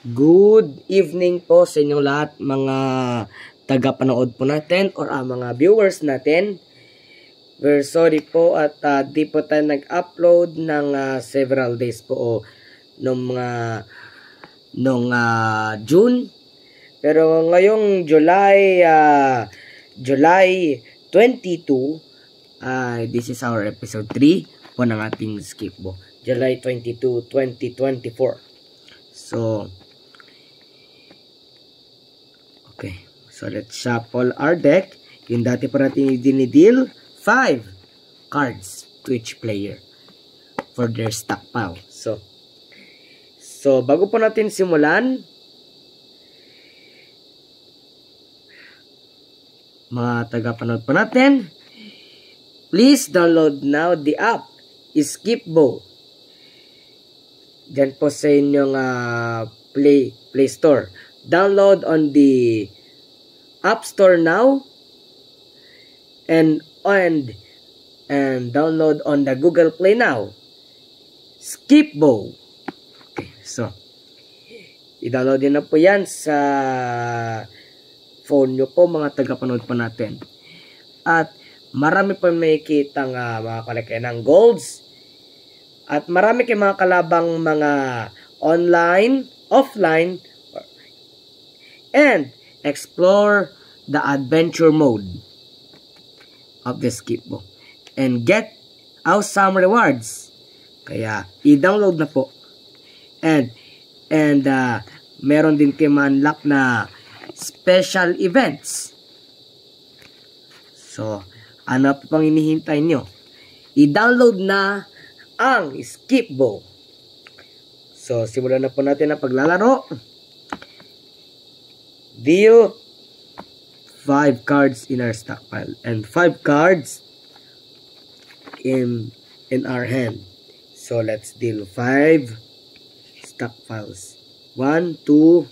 Good evening po sa inyong lahat, mga taga-panood po natin or mga viewers natin. We're sorry po at di po tayo nag-upload ng several days po nung June. Pero ngayong July 22, this is our episode 3 po ng ating Skipbo. July 22, 2024. So let's shuffle our deck. Yung dati pa natin dinideal 5 cards to each player for their stockpile. So bago po natin simulan, mga taga-panood po natin, please download now the app Skipbo. Diyan po sa inyong Play Store. Download on the App Store now and download on the Google Play now. Skipbo. Okay, so i-download din na po yan sa phone nyo po, mga taga-panood po natin. At marami po makikita mga kalakay ng golds. At marami kayong mga kalabang mga online, offline, and explore the adventure mode of the Skipbo and get awesome rewards. Kaya i-download na po. And meron din kayo ma-unlock na special events. So, ano pa pang hinihintay nyo? I-download na ang Skipbo. So, simulan na po natin ang paglalaro. Deal 5 cards in our stockpile and 5 cards in our hand. So, let's deal 5 stockpiles. 1, 2,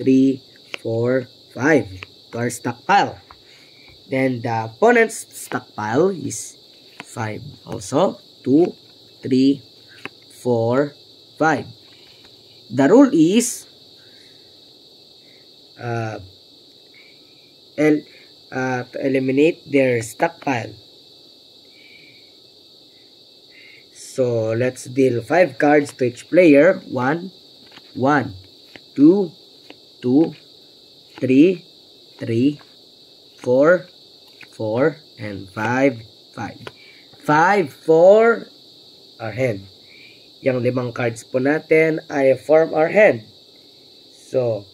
3, 4, 5 to our stockpile. Then, the opponent's stockpile is 5. Also, 2, 3, 4, 5. The rule is to eliminate their stockpile. So let's deal 5 cards to each player. 1, 1, 2, 2, 3, 3, 4, 4, and 5, 5. 5 for our hand. Yung 5 cards po natin ay form our hand. So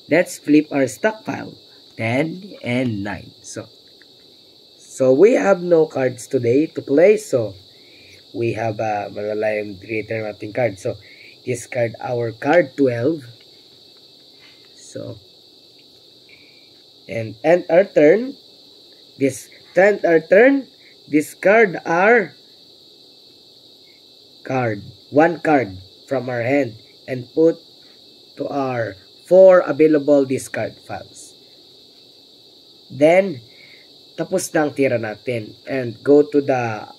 let's flip our stockpile. 10 and 9. So we have no cards today to play. So we have malalayang return nating card. So discard our card 12. So and end our turn. Discard our card. 1 card from our hand and put to our 4 available discard files. Then, tapos na ang tira natin and go to the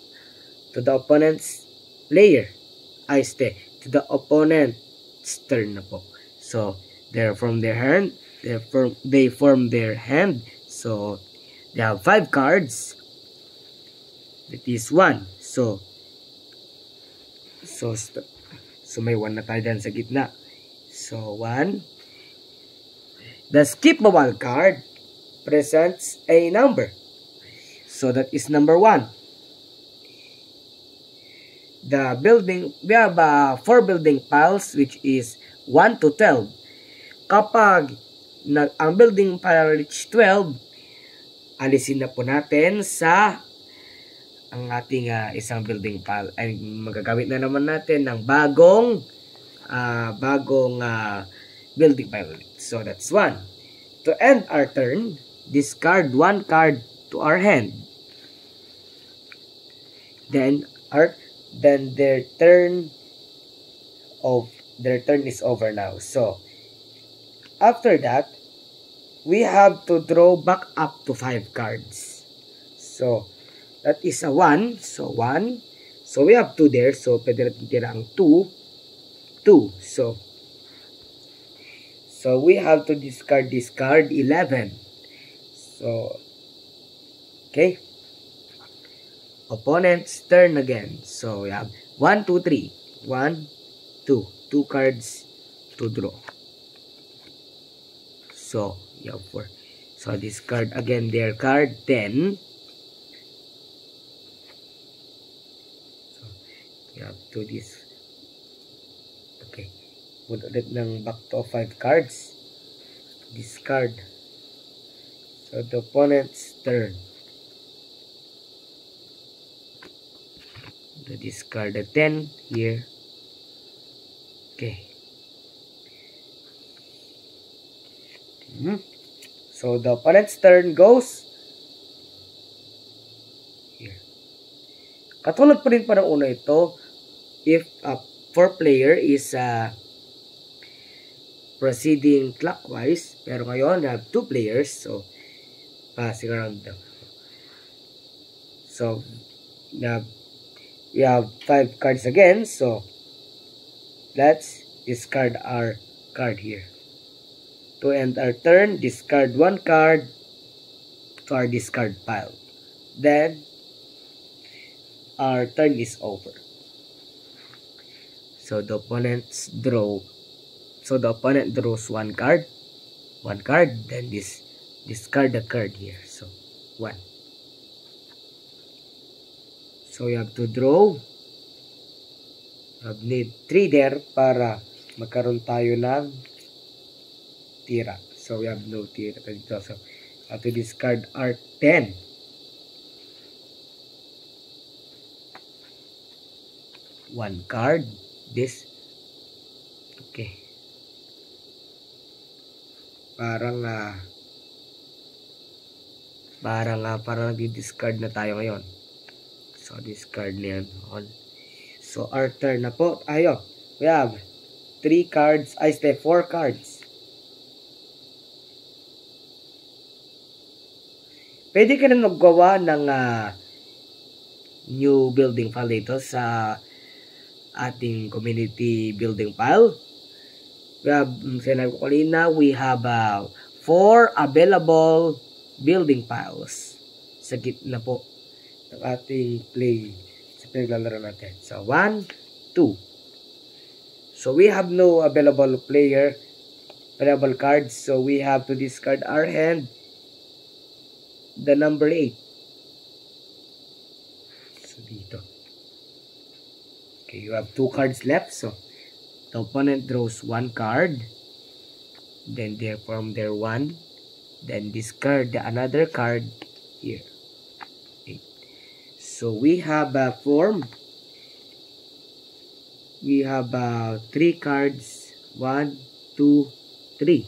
opponent's player. To the opponent's turn na po. So, they form their hand. So, they have 5 cards. That is 1. So may 1 na tayo dyan sa gitna. So, 1. The Skipbo card presents a number. So, that is number 1. We have 4 building piles, which is 1 to 12. Kapag ang building pile reach 12, alisin na po natin sa ang ating isang building pile. Ay magagamit na naman natin ng bagong building pile. So that's 1. To end our turn, discard 1 card to our hand. Then their turn is over now. So after that, we have to draw back up to 5 cards. So that is a 1. So 1. So we have 2 there. So pwede natin tira ang 2. 2. So So we have to discard this card 11. So, okay. Opponent's turn again. So we have 1, 2, 3. 1, 2. 2 cards to draw. So you have 4. So discard again their card 10. So you have to this. Okay. Put ulit ng back to 5 cards. Discard. So the opponent's turn. The discard the 10 here. Okay. So the opponent's turn goes here. Katulad pa rin pa ng una ito, if a 4 player is proceeding clockwise, pero ngayon we have 2 players, so passing around them. So we have 5 cards again, so let's discard our card here. To end our turn, discard 1 card to our discard pile. Then our turn is over. So the opponent draws 1 card, then discard the card here. So 1. So you have to draw. You need 3 there para magkaroon tayo ng tira. So we have no tira dito. So you have to discard our 10. One card. This. Okay. Parang nag-discard na tayo ngayon. So discard na yan. So our turn na po. Ayo. We have 3 cards. 4 cards. Pwede ka na maggawa ng new building file dito sa ating community building file. We have, sinabi ko kanina, we have 4 available building files sa gitna po ng ating play sa pinaglalaro natin. So 1, 2. So we have no available cards, so we have to discard our hand. The number 8. So dito. Okay, you have 2 cards left. So the opponent draws 1 card. Then they form their 1. Then discard another card here. 8. So we have form. We have 3 cards. 1, 2, 3.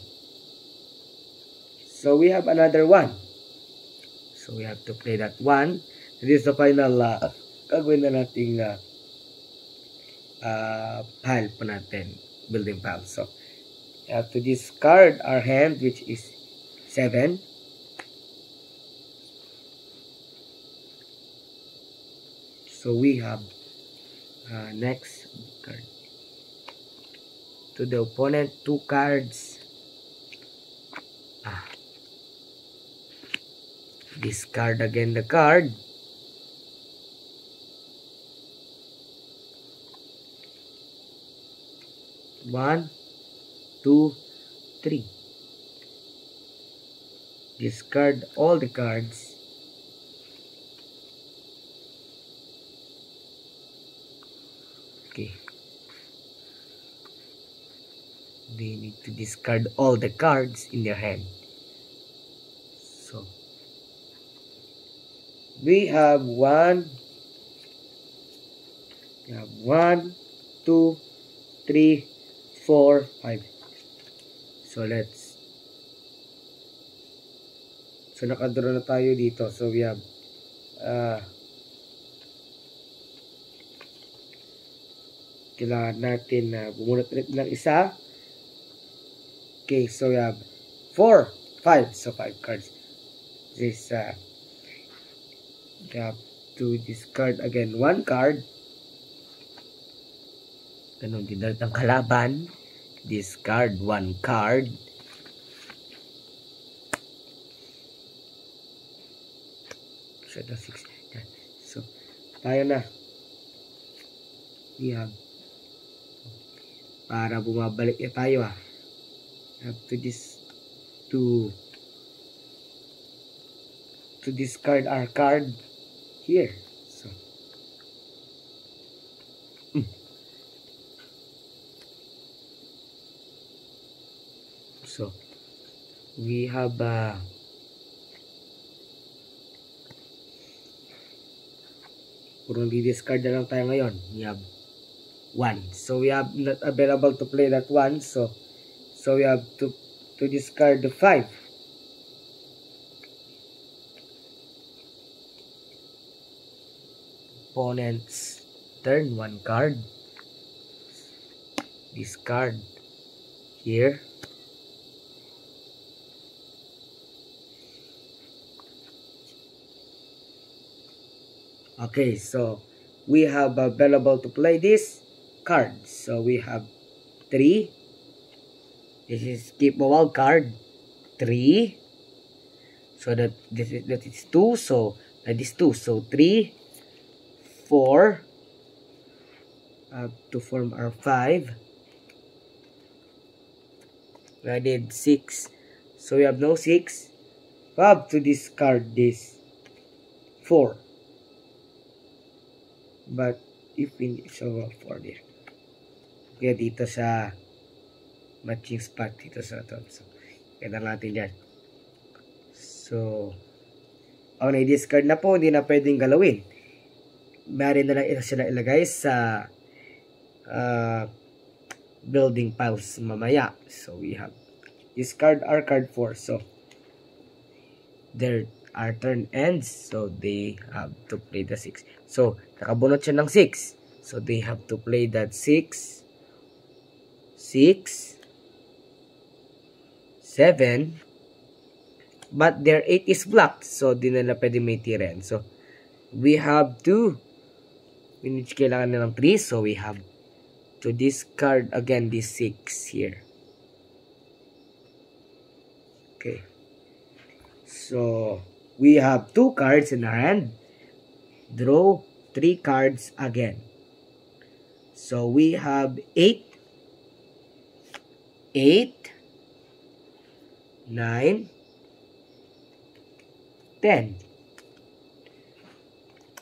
So we have another 1. So we have to play that 1. This is the final gagawin na nating pile po natin. Building pile. So we have to discard our hand, which is 7. So we have next card. To the opponent, 2 cards. Discard again the card. One, 2, 3. Discard all the cards. Okay. They need to discard all the cards in their hand. So we have 1, 2, 3, 4, 5. So nakadraw na tayo dito. So we have kailangan natin bumunot ulit ng isa. Okay, so we have 4, 5. So 5 cards. This you have to discard again 1 card. Ganun din ang kalaban. discard 1 card. So, tayo na. We have, para bumabalik tayo have to discard our card here. So we have puro di-discard na lang tayo ngayon. We have 1. So we have not available to play that 1. So we have to discard the 5. Opponent's turn, 1 card. Discard here. Okay, so we have available to play this card. So we have 3. This is keep a wild card. 3. So that is 2. So that is 2. So 3, 4. To form our 5. We added 6. So we have no 6. We have to discard this 4. But if we so 4 there. Kaya dito sa matching spot dito sa top. So kaya natin dyan. So na-discard na po, hindi na pwedeng galawin. Maaari na lang sila ilagay sa building piles mamaya. So we have discard our card 4. So our turn ends. So they have to play the 6. So nakabunot siya ng 6. So they have to play that 6, 6, 7. But their 8 is blocked. So di na pwede may tiren. So we have to kailangan na ng 3. So we have to discard again this 6 here. Okay. So we have 2 cards in our hand. Draw 3 cards again. So we have 8, 9, 10.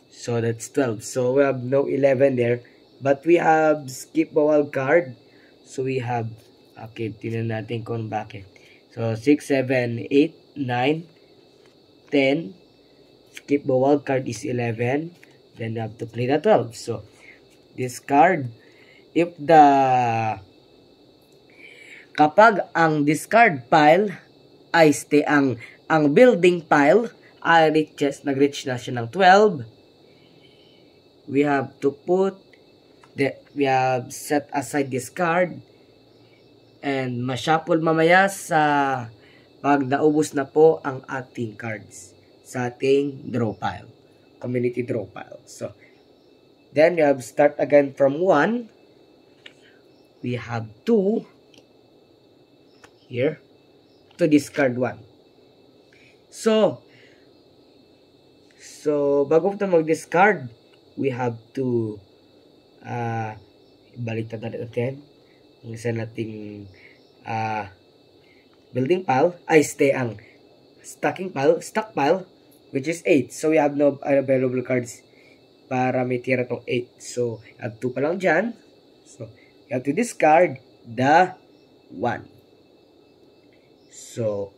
So that's 12. So we have no 11 there. But we have skip a wild card. So we have, okay, tingnan natin kung bakit. So 6, 7, 8, 9, 10. Skip the wild card is 11. Then you have to play the 12. So this card, kapag ang discard pile ay ang building pile ay nag-reach na siya ng 12, we have to we have set aside this card and ma-shuffle mamaya sa pag naubos na po ang ating cards sa ating draw pile, community draw pile. So then we have start again from 1. We have 2 here to discard 1. So bago ito mag-discard, we have to balik natin ang isa nating building pile ay ang stock pile which is 8. So we have no available cards para may tira tong 8. So you have 2 pa lang dyan. So you have to discard the 1. So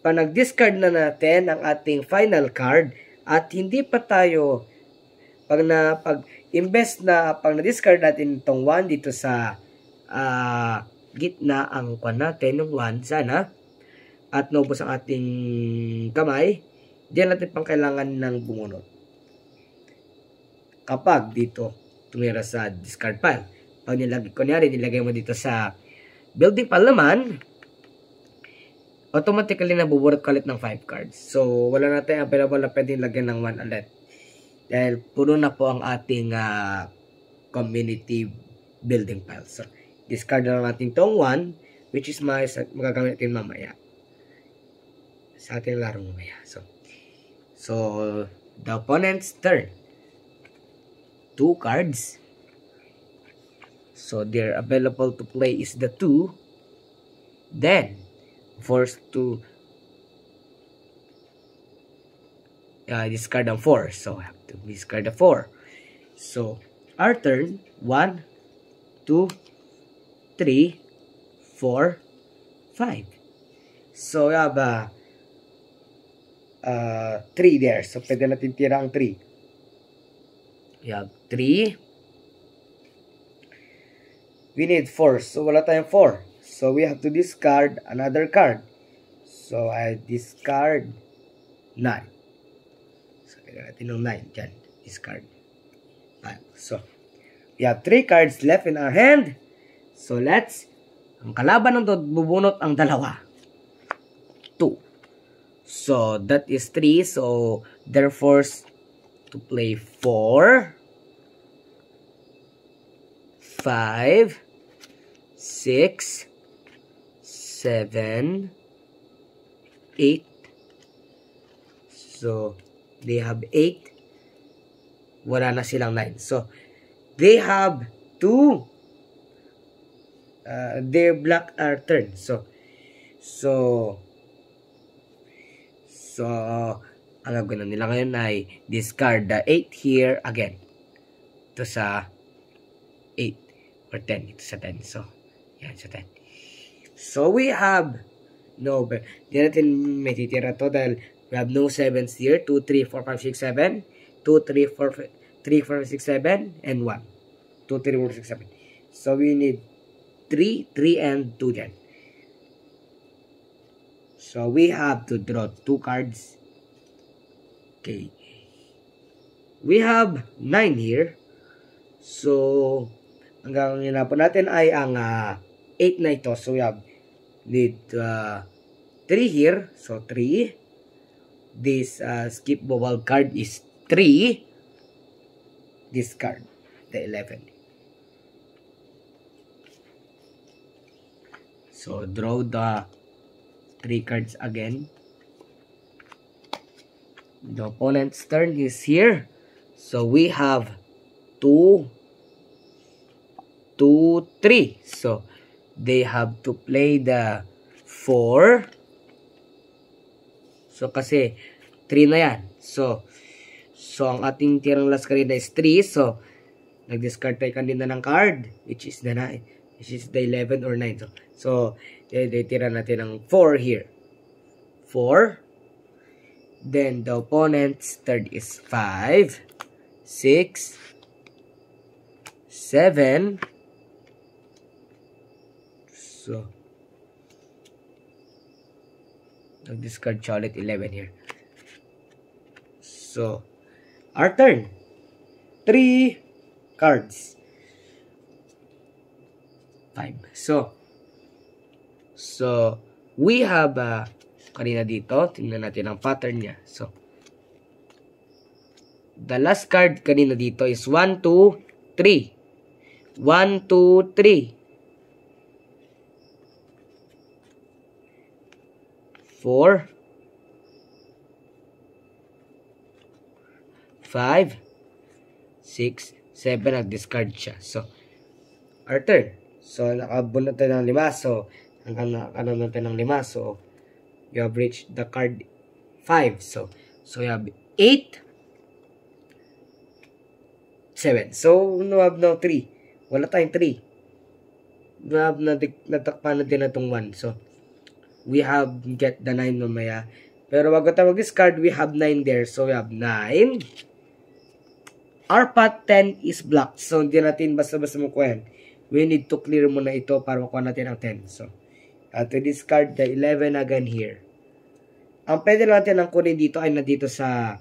pa nag-discard na natin ang ating final card at hindi pa tayo pag na-discard natin itong 1 dito sa gitna ang kwan natin ng 1 sana at naubos ang ating kamay, diyan natin pang kailangan ng bumunot kapag dito tumira sa discard pile. Pag nilagay mo dito sa building pile naman, automatically nabubunot ka ulit ng 5 cards. So wala na tayong available na pwedeng lagyan ng 1 ulit dahil puno na po ang ating community building pile. So, discard na lang natin tong 1, which is magagamit natin mamaya. Sa ating larong mamaya. So, the opponent's turn. 2 cards. So, they're available to play is the 2. Then, forced to discard ang 4. So, I have to discard the 4. So, our turn. 1, 2, 3, 4, 5. So, we have 3 there. So, pwede natin tira ang 3. We have 3. We need 4. So, wala tayong 4. So, we have to discard another card. So, I discard 9. So, kaya natin ng 9 dyan. Discard 5. So, we have 3 cards left in our hand. So, ang kalaban ng bubunot ang 2. 2. So, that is 3. So, they're forced to play 4, 5, 6, 7, 8. So, they have 8. Wala na silang 9. So, they have 2. Their black are turn. So, ang gagawin nila ngayon ay discard the 8 here again. Ito sa 8 or 10. Ito sa 10. So, yan sa 10. So, we have no, di natin may titira to dahil we have no 7s here. 2, 3, 4, 5, 6, 7. 2, 3, 4, 5, 6, 7. And 1. 2, 3, 4, 6, 7. So, we need 3, 3, and 2 dyan. So, we have to draw 2 cards. Okay. We have 9 here. So, ang gagawin po natin ay ang 8 na ito. So, we have need 3 here. So, 3. This skip bubble card is 3. Discard the 11. So, draw the 3 cards again. The opponent's turn is here. So, we have 2, 3. So, they have to play the 4. So, kasi 3 na yan. So ang ating tirang last kanina is 3. So, nag-discard tayo kanina ng card, which is the 9. Which is the 11 or 9. So tira natin ng 4 here. 4. Then, the opponent's third is 5, 6, 7. So, nag-discard siya ulit 11 here. So, our turn. 3 cards. 5. So, we have kanina dito, tingnan natin ang pattern niya. So, the last card kanina dito is 1, 2, 3. 1, 2, 3. 4, 5, 6, 7. Nag-discard siya. So, our turn. So, nakabunod tayo ng 5. So, ano natin ng 5. So, you have reached the card 5. So you have 8, 7. So, no have no 3. Wala tayong 3. No have natakpan na din na itong 1. So, we have get the 9 mamaya. Pero bago tayo mag-discard, we have 9 there. So, we have 9. Our path 10 is blocked. So, hindi natin basta-basta makuha yan. We need to clear muna ito para makuha natin ang 10. So, to discard the 11 again here. Ang pwede natin ang kunin dito ay nandito sa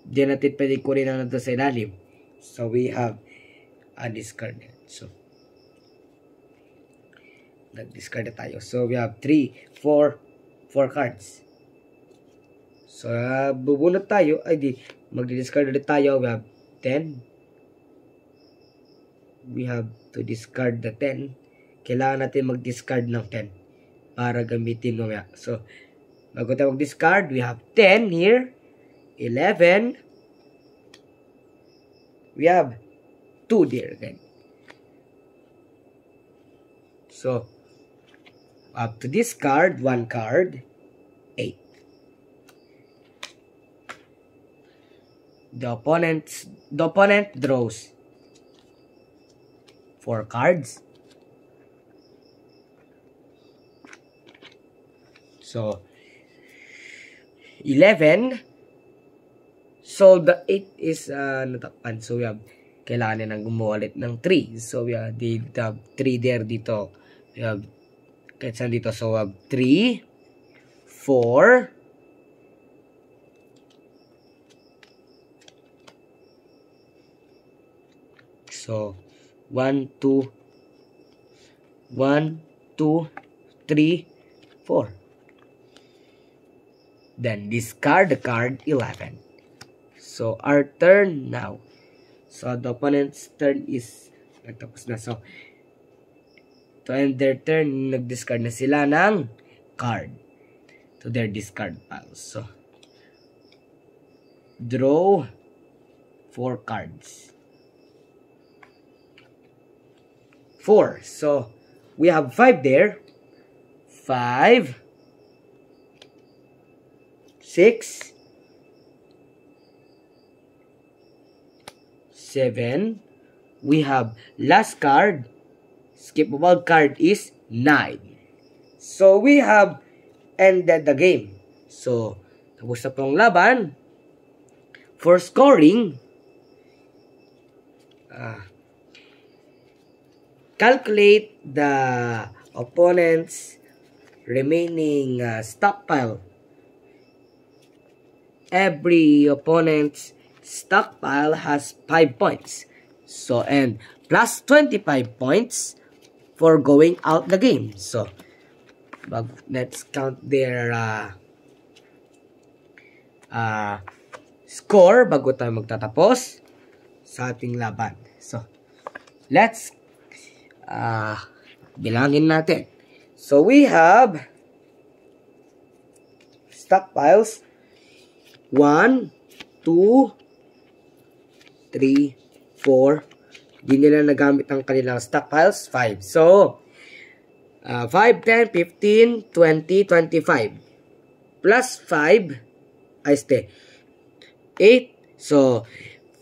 di natin pwede kunin na nandito sa ilalim. So, we have a discard. So, nag-discard na tayo. So, we have 3, 4 cards. So, bubunot tayo. Ay, di. Mag-discard ulit tayo. We have 10. We have to discard the 10. Kailangan natin mag-discard ng 10 para gamitin mamaya. So, bago tayo mag-discard, we have 10 here. 11. We have 2 there again. So, up to discard 1 card. 8. The opponent draws 4 cards. So, 11. So, the 8 is natakpan. So, we have, kailangan nang gumawa ulit ng 3. So, we have 3 there dito. We have, kahit saan dito. So, we have 3, 4, so, 1, 2, 3, 4. Then, discard the card 11. So, our turn now. So, the opponent's turn is natapos na. So, to end their turn, nag-discard na sila ng card to their discard pile. So, draw 4 cards. 4. So, we have 5 there. 5, 6, 7. We have last card. Skippable card is 9. So, we have ended the game. So, tapos na pong laban. For scoring, calculate the opponent's remaining stockpile. Every opponent's stockpile has 5 points. So, and plus 25 points for going out the game. So, let's count their score bago tayo magtatapos sa ating laban. So, let's bilangin natin. So, we have stockpiles 1, 2, 3, 4. Di nila nagamit ang kanilang stockpiles. 5. So, 5, 10, 15, 20, 25. Plus 5. Ay, stay. 8. So,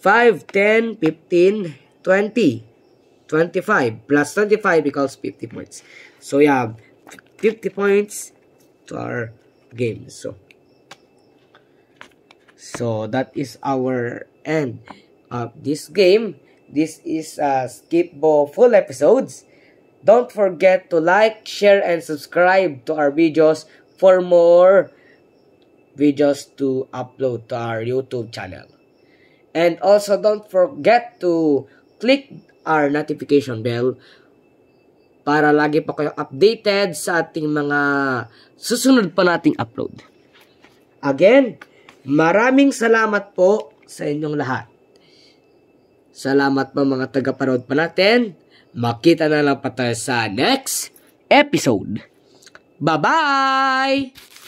5, 10, 15, 20. 25. Plus 25 equals 50 points. So, we have 50 points to our game. So that is our end of this game. This is Skip-Bo full episodes. Don't forget to like, share, and subscribe to our videos for more videos to upload to our YouTube channel. And also don't forget to click our notification bell para lagi pa kayo updated sa ating mga susunod pa nating upload. Again, maraming salamat po sa inyong lahat. Salamat po mga tagapanood pa natin. Makita na lang pa tayo sa next episode. Bye-bye!